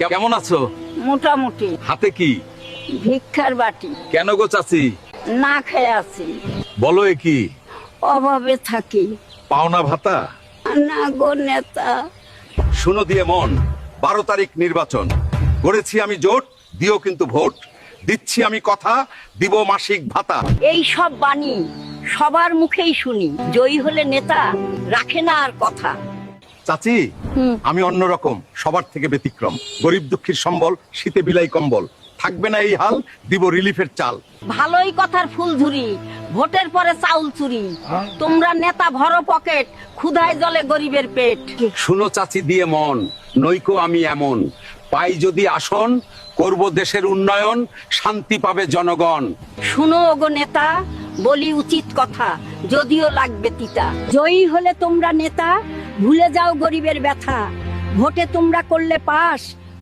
কেমন আছো? মোটামুটি। হাতে কি? ভিক্ষার বাটি। কেন গো চাচি? না খেয়ে আছি, বলো এ কি? অভাবে থাকি। পাওনা ভাতা? না গো নেতা। শুনো দিয়ে মন, 12 তারিখ নির্বাচন করেছি আমি জোট, দিও কিন্তু ভোট। দিচ্ছি আমি কথা, দিব মাসিক ভাতা। এই সব বাণী সবার মুখেই শুনি, জয়ী হলে নেতা রাখে না আর কথা। চাচি, আমি অন্যরকম, সবার থেকে ব্যতিক্রম। গরিব দুঃখীর সম্বল, শীতে বিলাই কম্বল। থাকবে না এই হাল, দিব রিলিফের চাল। ভালোই কথার ফুল ঝুরি, ভোটের পরে চাউল চুরি। তোমরা নেতা ভরো পকেট, ক্ষুধায় জলে গরিবের পেট। শুনো চাচি দিয়ে মন, নইকো আমি এমন। পাই যদি আসন, করব দেশের উন্নয়ন, শান্তি পাবে জনগণ। শুনো ওগো নেতা, বলি উচিত কথা, যদিও লাগবে তিতা। জয়ী হলে তোমরা নেতা, ভুলে যাও গরিবের ব্যথা। ভোটে তোমরা করলে পাস,